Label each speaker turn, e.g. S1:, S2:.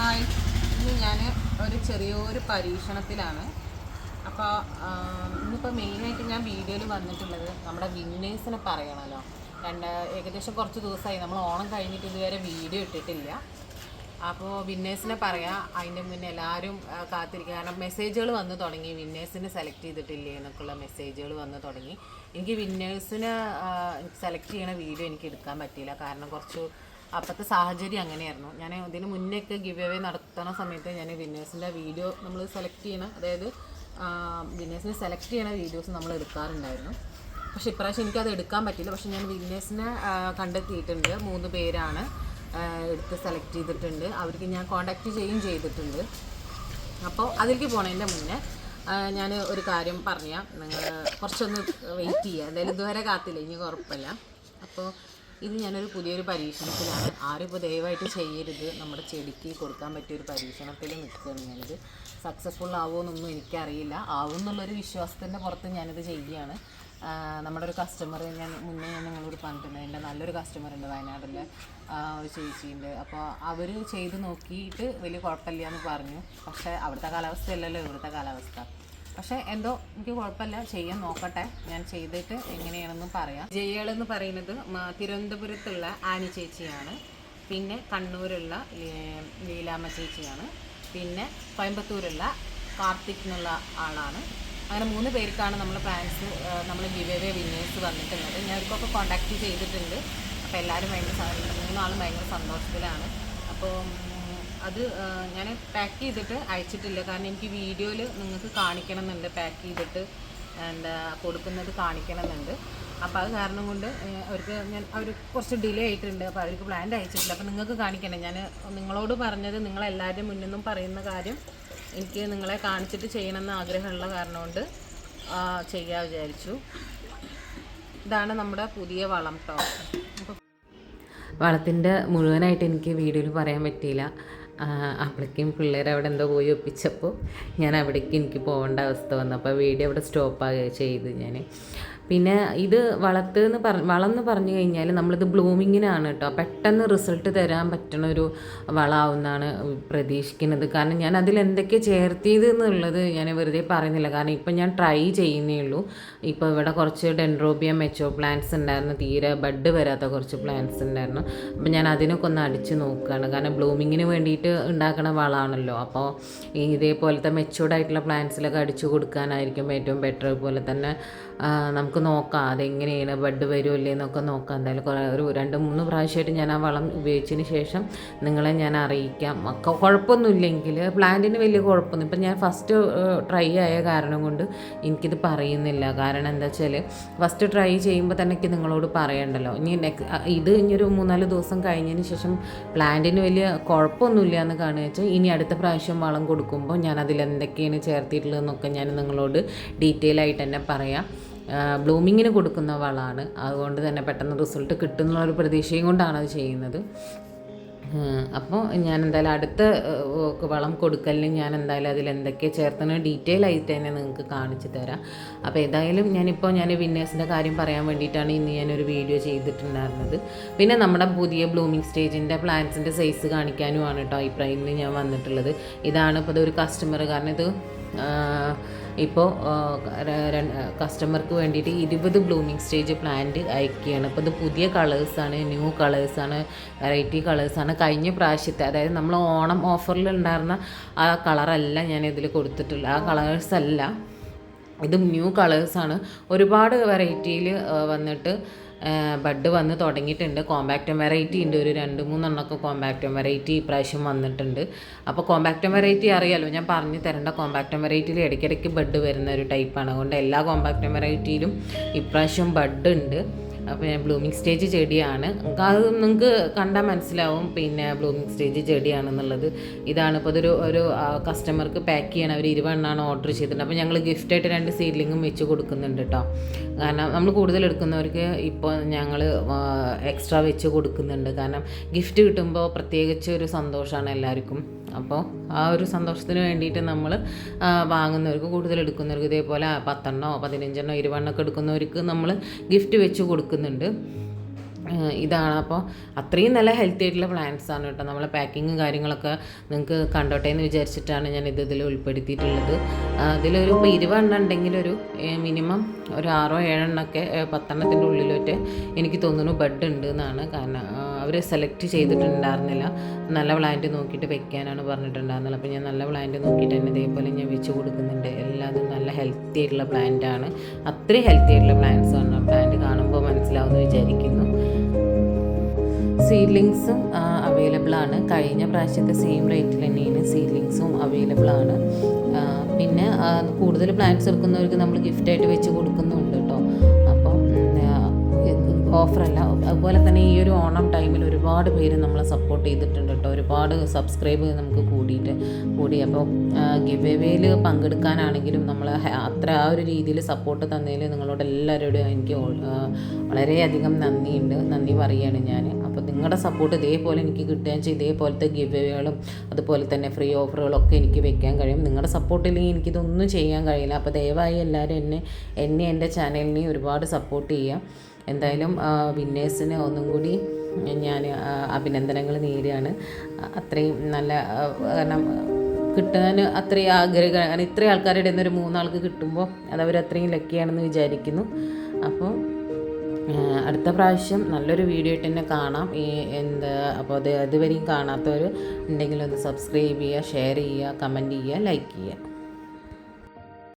S1: Hi, ഇന്ന് ഞാൻ ഒരു ചെറിയൊരു പരീക്ഷണത്തിലാണ്. അപ്പോൾ ഇന്നിപ്പോൾ മെയിനായിട്ട് ഞാൻ വീഡിയോയിൽ വന്നിട്ടുള്ളത് നമ്മുടെ വിന്നേഴ്സിനെ പറയണമല്ലോ. ഏകദേശം കുറച്ച് ദിവസമായി നമ്മൾ ഓണം കഴിഞ്ഞിട്ട് ഇതുവരെ വീഡിയോ ഇട്ടിട്ടില്ല. അപ്പോൾ വിന്നേഴ്സിനെ പറയാം. അതിൻ്റെ മുന്നേ എല്ലാവരും കാത്തിരിക്കുക. കാരണം മെസ്സേജുകൾ വന്ന് തുടങ്ങി, വിന്നേഴ്സിനെ സെലക്ട് ചെയ്തിട്ടില്ലേ എന്നൊക്കെയുള്ള മെസ്സേജുകൾ വന്ന് തുടങ്ങി. എനിക്ക് വിന്നേഴ്സിനെ സെലക്ട് ചെയ്യണ വീഡിയോ എനിക്ക് എടുക്കാൻ പറ്റിയില്ല. കാരണം കുറച്ച് അപ്പോഴത്തെ സാഹചര്യം അങ്ങനെയായിരുന്നു. ഞാൻ ഇതിന് മുന്നേയൊക്കെ ഗിവ് അവേ നടത്തുന്ന സമയത്ത് ഞാൻ വിന്നേഴ്സിൻ്റെ വീഡിയോ നമ്മൾ സെലക്ട് ചെയ്യണം, അതായത് വിന്നേഴ്സിനെ സെലക്ട് ചെയ്യണ വീഡിയോസ് നമ്മൾ എടുക്കാറുണ്ടായിരുന്നു. പക്ഷേ ഇപ്രാവശ്യം എനിക്കത് എടുക്കാൻ പറ്റില്ല. പക്ഷേ ഞാൻ വിന്നേഴ്സിനെ കണ്ടെത്തിയിട്ടുണ്ട്. 3 പേരാണ് എടുത്ത് സെലക്ട് ചെയ്തിട്ടുണ്ട്. അവർക്ക് ഞാൻ കോൺടാക്റ്റ് ചെയ്തിട്ടുണ്ട്. അപ്പോൾ അതിലേക്ക് പോണതിൻ്റെ മുന്നേ ഞാൻ ഒരു കാര്യം പറയാം. നിങ്ങൾ കുറച്ചൊന്ന് വെയിറ്റ് ചെയ്യുക. എന്തായാലും ഇതുവരെ കാത്തില്ല, ഇനി കുഴപ്പമില്ല. അപ്പോൾ ഇത് ഞാനൊരു പുതിയൊരു പരീക്ഷണത്തിലാണ്. ആരും ഇപ്പോൾ ദയവായിട്ട് ചെയ്യരുത്. നമ്മുടെ ചെടിക്ക് കൊടുക്കാൻ പറ്റിയൊരു പരീക്ഷണത്തിൽ നിൽക്കുകയാണ് ഞാനിത്. സക്സസ്ഫുൾ ആവുമെന്നൊന്നും എനിക്കറിയില്ല. ആവും എന്നുള്ളൊരു വിശ്വാസത്തിൻ്റെ പുറത്ത് ഞാനിത് ചെയ്യുകയാണ്. നമ്മുടെ ഒരു കസ്റ്റമർ ഞാൻ നിങ്ങളോട് പറഞ്ഞിട്ടുണ്ട്. എൻ്റെ നല്ലൊരു കസ്റ്റമർ ഉണ്ട്, വയനാട്ടിലെ ഒരു ചേച്ചിയുണ്ട്. അപ്പോൾ അവർ ചെയ്ത് നോക്കിയിട്ട് വലിയ കുഴപ്പമില്ല എന്ന് പറഞ്ഞു. പക്ഷേ അവിടുത്തെ കാലാവസ്ഥയല്ലല്ലോ ഇവിടുത്തെ കാലാവസ്ഥ. പക്ഷേ എന്തോ എനിക്ക് കുഴപ്പമില്ല, ചെയ്യാൻ നോക്കട്ടെ. ഞാൻ ചെയ്തിട്ട് എങ്ങനെയാണെന്ന് പറയാം. ജയകളെന്ന് പറയുന്നത് തിരുവനന്തപുരത്തുള്ള ആനി ചേച്ചിയാണ്. പിന്നെ കണ്ണൂരുള്ള ലീലാമ്മ ചേച്ചിയാണ്. പിന്നെ കോയമ്പത്തൂരുള്ള കാർത്തിക് എന്നുള്ള ആളാണ്. അങ്ങനെ 3 പേർക്കാണ് നമ്മൾ പ്ലാൻസ് നമ്മൾ ഗിവ് അവേ വിന്നേഴ്സ് വന്നിട്ടുള്ളത്. ഞാൻ അവർക്കൊക്കെ കോൺടാക്റ്റ് ചെയ്തിട്ടുണ്ട്. അപ്പോൾ എല്ലാവരും 3 ആളും ഭയങ്കര സന്തോഷത്തിലാണ്. അപ്പോൾ അത് ഞാൻ പാക്ക് ചെയ്തിട്ട് അയച്ചിട്ടില്ല. കാരണം എനിക്ക് വീഡിയോയിൽ നിങ്ങൾക്ക് കാണിക്കണമെന്നുണ്ട്, പാക്ക് ചെയ്തിട്ട് എന്താ കൊടുക്കുന്നത് കാണിക്കണമെന്നുണ്ട്. അപ്പോൾ അത് കാരണം കൊണ്ട് അവർ കുറച്ച് ഡിലേ ആയിട്ടുണ്ട്. അപ്പോൾ അവർക്ക് പ്ലാൻ അയച്ചിട്ടില്ല. അപ്പോൾ നിങ്ങൾക്ക് കാണിക്കണം. ഞാൻ നിങ്ങളോട് പറഞ്ഞത്, നിങ്ങളെല്ലാവരുടെയും മുന്നിൽ നിന്നും പറയുന്ന കാര്യം എനിക്ക് നിങ്ങളെ കാണിച്ചിട്ട് ചെയ്യണമെന്ന് ആഗ്രഹമുള്ള കാരണം കൊണ്ട് ചെയ്യാൻ വിചാരിച്ചു. ഇതാണ് നമ്മുടെ പുതിയ വളം കേട്ടോ. അപ്പോൾ വളത്തിൻ്റെ മുഴുവനായിട്ട് എനിക്ക് വീഡിയോയിൽ പറയാൻ പറ്റിയില്ല. അപ്പോഴേക്കും പിള്ളേരവിടെ എന്തോ പോയി ഒപ്പിച്ചപ്പോൾ ഞാൻ അവിടേക്ക് എനിക്ക് പോകേണ്ട അവസ്ഥ വന്നു. അപ്പോൾ വീഡിയോ അവിടെ സ്റ്റോപ്പാകുക ചെയ്ത് ഞാൻ. പിന്നെ ഇത് വളം എന്ന് പറഞ്ഞു കഴിഞ്ഞാൽ നമ്മളിത് ബ്ലൂമിങ്ങിനാണ് കേട്ടോ. പെട്ടെന്ന് റിസൾട്ട് തരാൻ പറ്റുന്ന ഒരു വളമാവുമെന്നാണ് പ്രതീക്ഷിക്കുന്നത്. കാരണം ഞാൻ അതിൽ എന്തൊക്കെ ചേർത്തിയത് എന്നുള്ളത് ഞാൻ വെറുതെ പറയുന്നില്ല. കാരണം ഇപ്പം ഞാൻ ട്രൈ ചെയ്യുന്നേ ഉള്ളൂ. ഇപ്പോൾ ഇവിടെ കുറച്ച് ഡെൻഡ്രോബിയം മെച്ചോ പ്ലാന്റ്സ് ഉണ്ടായിരുന്നു, തീരെ ബഡ് വരാത്ത കുറച്ച് പ്ലാന്റ്സ് ഉണ്ടായിരുന്നു. അപ്പം ഞാൻ അതിനൊക്കെ ഒന്ന് അടിച്ച് നോക്കുകയാണ്. കാരണം ബ്ലൂമിങ്ങിന് വേണ്ടിയിട്ട് ഉണ്ടാക്കുന്ന വളമാണല്ലോ. അപ്പോൾ ഇതേപോലത്തെ മെച്ചൂർഡായിട്ടുള്ള പ്ലാന്റ്സിലൊക്കെ അടിച്ചു കൊടുക്കാനായിരിക്കും ഏറ്റവും ബെറ്റർ. അതുപോലെ തന്നെ നമുക്ക് നോക്കാം അതെങ്ങനെയാണ് ബഡ് വരുമല്ലേ എന്നൊക്കെ നോക്കാം. എന്തായാലും ഒരു 2-3 പ്രാവശ്യമായിട്ട് ഞാൻ ആ വളം ഉപയോഗിച്ചതിന് ശേഷം നിങ്ങളെ ഞാൻ അറിയിക്കാം. കുഴപ്പമൊന്നുമില്ലെങ്കിൽ പ്ലാന്റിന് വലിയ കുഴപ്പമൊന്നും ഇപ്പം ഞാൻ ഫസ്റ്റ് ട്രൈ ആയ കാരണം കൊണ്ട് എനിക്കിത് പറയുന്നില്ല. കാരണം എന്താ വെച്ചാൽ ഫസ്റ്റ് ട്രൈ ചെയ്യുമ്പോൾ തന്നെ എനിക്ക് നിങ്ങളോട് പറയണ്ടല്ലോ. ഇനിയൊരു 3-4 ദിവസം കഴിഞ്ഞതിന് ശേഷം പ്ലാന്റിന് വലിയ കുഴപ്പമൊന്നുമില്ല എന്ന് കാണുക വെച്ചാൽ ഇനി അടുത്ത പ്രാവശ്യം വളം കൊടുക്കുമ്പോൾ ഞാൻ അതിൽ എന്തൊക്കെയാണ് ചേർത്തിട്ടുള്ളതെന്നൊക്കെ ഞാൻ നിങ്ങളോട് ഡീറ്റെയിൽ ആയിട്ട് തന്നെ പറയാം. ബ്ലൂമിങ്ങിന് കൊടുക്കുന്ന വളമാണ്, അതുകൊണ്ട് തന്നെ പെട്ടെന്ന് റിസൾട്ട് കിട്ടുന്നുള്ളൊരു പ്രതീക്ഷയും കൊണ്ടാണ് അത് ചെയ്യുന്നത്. അപ്പോൾ ഞാൻ എന്തായാലും അടുത്ത വളം കൊടുക്കലിന് ഞാൻ എന്തായാലും അതിൽ എന്തൊക്കെ ചേർത്തുന്ന ഡീറ്റെയിൽ ആയിട്ട് തന്നെ നിങ്ങൾക്ക് കാണിച്ചു തരാം. അപ്പോൾ ഏതായാലും ഞാൻ വിന്നേഴ്സിൻ്റെ കാര്യം പറയാൻ വേണ്ടിയിട്ടാണ് ഇന്ന് ഞാനൊരു വീഡിയോ ചെയ്തിട്ടുണ്ടായിരുന്നത്. പിന്നെ നമ്മുടെ പുതിയ ബ്ലൂമിങ് സ്റ്റേജിൻ്റെ പ്ലാന്റ്സിൻ്റെ സൈസ് കാണിക്കാനുമാണ് കേട്ടോ ഇന്ന് ഞാൻ വന്നിട്ടുള്ളത്. ഇതാണ് ഇപ്പോൾ ഇതൊരു കസ്റ്റമർ, കാരണം ഇത് ഇപ്പോൾ കസ്റ്റമർക്ക് വേണ്ടിയിട്ട് 20 ബ്ലൂമിങ് സ്റ്റേജ് പ്ലാന്റ് അയക്കുകയാണ്. അപ്പോൾ ഇത് പുതിയ കളേഴ്സാണ്, ന്യൂ കളേഴ്സാണ്, വെറൈറ്റി കളേഴ്സാണ്. കഴിഞ്ഞ പ്രാവശ്യത്തെ, അതായത് നമ്മൾ ഓണം ഓഫറിൽ ഉണ്ടായിരുന്ന ആ കളറല്ല ഞാൻ ഇതിൽ കൊടുത്തിട്ടുള്ള, ആ കളേഴ്സല്ല, ഇത് ന്യൂ കളേഴ്സാണ്. ഒരുപാട് വെറൈറ്റിയിൽ വന്നിട്ട് ബഡ് വന്ന് തുടങ്ങിയിട്ടുണ്ട്. കോമ്പാക്റ്റം വെറൈറ്റി ഉണ്ട്, ഒരു 2-3 എണ്ണമൊക്കെ കോമ്പാക്റ്റം വെറൈറ്റി ഇപ്രാവശ്യം വന്നിട്ടുണ്ട്. അപ്പോൾ കോമ്പാക്റ്റം വെറൈറ്റി അറിയാലോ, ഞാൻ പറഞ്ഞു തരേണ്ട. കോമ്പാക്റ്റം വെറൈറ്റിയിൽ ഇടയ്ക്കിടയ്ക്ക് ബഡ് വരുന്ന ഒരു ടൈപ്പാണ്. അതുകൊണ്ട് എല്ലാ കോമ്പാക്റ്റം വെറൈറ്റിയിലും ഇപ്രാവശ്യം ബഡ് ഉണ്ട്. അപ്പോൾ ബ്ലൂമിങ് സ്റ്റേജ് ചെടിയാണ്, അത് നിങ്ങൾക്ക് കണ്ടാൽ മനസ്സിലാവും പിന്നെ ബ്ലൂമിങ് സ്റ്റേജ് ചെടിയാണെന്നുള്ളത്. ഇതാണ് ഇപ്പോൾ ഒരു കസ്റ്റമർക്ക് പാക്ക് ചെയ്യണം. അവർ 20 എണ്ണമാണ് ഓർഡർ ചെയ്തിട്ടുണ്ട്. അപ്പോൾ ഞങ്ങൾ ഗിഫ്റ്റായിട്ട് 2 സീഡ്ലിങ്ങും വെച്ച് കൊടുക്കുന്നുണ്ട് കേട്ടോ. കാരണം നമ്മൾ കൂടുതൽ എടുക്കുന്നവർക്ക് ഇപ്പോൾ ഞങ്ങൾ എക്സ്ട്രാ വെച്ച് കൊടുക്കുന്നുണ്ട്. കാരണം ഗിഫ്റ്റ് കിട്ടുമ്പോൾ പ്രത്യേകിച്ച് ഒരു സന്തോഷമാണ് എല്ലാവർക്കും. അപ്പോൾ ആ ഒരു സന്തോഷത്തിന് വേണ്ടിയിട്ട് നമ്മൾ വാങ്ങുന്നവർക്ക്, കൂടുതൽ എടുക്കുന്നവർക്ക്, ഇതേപോലെ 10 എണ്ണോ 15 എണ്ണോ 20 എണ്ണമൊക്കെ എടുക്കുന്നവർക്ക് നമ്മൾ ഗിഫ്റ്റ് വെച്ച് കൊടുക്കുന്നുണ്ട്. ഇതാണ്. അപ്പോൾ അത്രയും നല്ല ഹെൽത്തി ആയിട്ടുള്ള പ്ലാന്റ്സ് ആണ് കേട്ടോ. നമ്മളെ പാക്കിങ്ങും കാര്യങ്ങളൊക്കെ നിങ്ങൾക്ക് കണ്ടോട്ടെ എന്ന് വിചാരിച്ചിട്ടാണ് ഞാൻ ഇതിൽ ഉൾപ്പെടുത്തിയിട്ടുള്ളത്. അതിലൊരു ഇപ്പോൾ 20 എണ്ണം ഉണ്ടെങ്കിൽ ഒരു മിനിമം ഒരു 6-7 എണ്ണമൊക്കെ 10 എണ്ണത്തിൻ്റെ ഉള്ളിലോട്ട് എനിക്ക് തോന്നുന്നു ബഡ് ഉണ്ട് എന്നാണ്. കാരണം അവർ സെലക്ട് ചെയ്തിട്ടുണ്ടായിരുന്നില്ല, നല്ല പ്ലാന്റ് നോക്കിയിട്ട് വെക്കാനാണ് പറഞ്ഞിട്ടുണ്ടായിരുന്നത്. അപ്പോൾ ഞാൻ നല്ല പ്ലാന്റ് നോക്കിയിട്ട് തന്നെ ഇതേപോലെ ഞാൻ വെച്ച് കൊടുക്കുന്നുണ്ട്. എല്ലാതും നല്ല ഹെൽത്തി ആയിട്ടുള്ള പ്ലാന്റാണ്, അത്രയും ഹെൽത്തി ആയിട്ടുള്ള പ്ലാന്റ്സ് ആണ്. പ്ലാന്റ് കാണുമ്പോൾ മനസ്സിലാവുമെന്ന് വിചാരിക്കുന്നു. സീഡ്ലിങ്സും അവൈലബിൾ ആണ്. കഴിഞ്ഞ പ്രാവശ്യത്തെ സെയിം റേറ്റിൽ തന്നെയാണ് സീഡ്ലിങ്സും അവൈലബിൾ ആണ്. പിന്നെ കൂടുതൽ പ്ലാന്റ്സ് എടുക്കുന്നവർക്ക് നമ്മൾ ഗിഫ്റ്റായിട്ട് വെച്ച് കൊടുക്കുന്നുണ്ട് കേട്ടോ. അപ്പം ഓഫറല്ല. അതുപോലെ തന്നെ ഈ ഒരു ഓണം ടൈമിൽ ഒരുപാട് പേര് നമ്മളെ സപ്പോർട്ട് ചെയ്തിട്ടുണ്ട് കേട്ടോ. ഒരുപാട് സബ്സ്ക്രൈബ് നമുക്ക് കൂടി. അപ്പോൾ ഗിവ് എവേയിൽ പങ്കെടുക്കാനാണെങ്കിലും നമ്മൾ അത്ര ആ ഒരു രീതിയിൽ സപ്പോർട്ട് തന്നതിൽ നിങ്ങളോട് എല്ലാവരോടും എനിക്ക് വളരെയധികം നന്ദി പറയുകയാണ് ഞാൻ. അപ്പോൾ നിങ്ങളുടെ സപ്പോർട്ട് ഇതേപോലെ എനിക്ക് കിട്ടുകയും ചെയ്യും. ഇതേപോലത്തെ ഗിവ് എവേകളും അതുപോലെ തന്നെ ഫ്രീ ഓഫറുകളൊക്കെ എനിക്ക് വെക്കാൻ കഴിയും. നിങ്ങളുടെ സപ്പോർട്ടില്ലെങ്കിൽ എനിക്കിതൊന്നും ചെയ്യാൻ കഴിയില്ല. അപ്പോൾ ദയവായി എല്ലാവരും എന്നെ എൻ്റെ ചാനലിനെ ഒരുപാട് സപ്പോർട്ട് ചെയ്യുക. എന്തായാലും വിന്നേഴ്സിന് ഒന്നും കൂടി ഞാൻ അഭിനന്ദനങ്ങൾ നേരുകയാണ്. അത്രയും നല്ല കാരണം കിട്ടാൻ അത്രയും ആഗ്രഹം. കാരണം ഇത്രയും ആൾക്കാരുടെ ഇടയിൽ നിന്ന് ഒരു 3 ആൾക്ക് കിട്ടുമ്പോൾ അതവർ അത്രയും ലക്കിയാണെന്ന് വിചാരിക്കുന്നു. അപ്പോൾ അടുത്ത പ്രാവശ്യം നല്ലൊരു വീഡിയോ ആയിട്ട് തന്നെ കാണാം. അപ്പോൾ അതുവരെയും കാണാത്തവർ ഉണ്ടെങ്കിൽ ഒന്ന് സബ്സ്ക്രൈബ് ചെയ്യുക, ഷെയർ ചെയ്യുക, കമൻറ്റ് ചെയ്യുക, ലൈക്ക് ചെയ്യുക.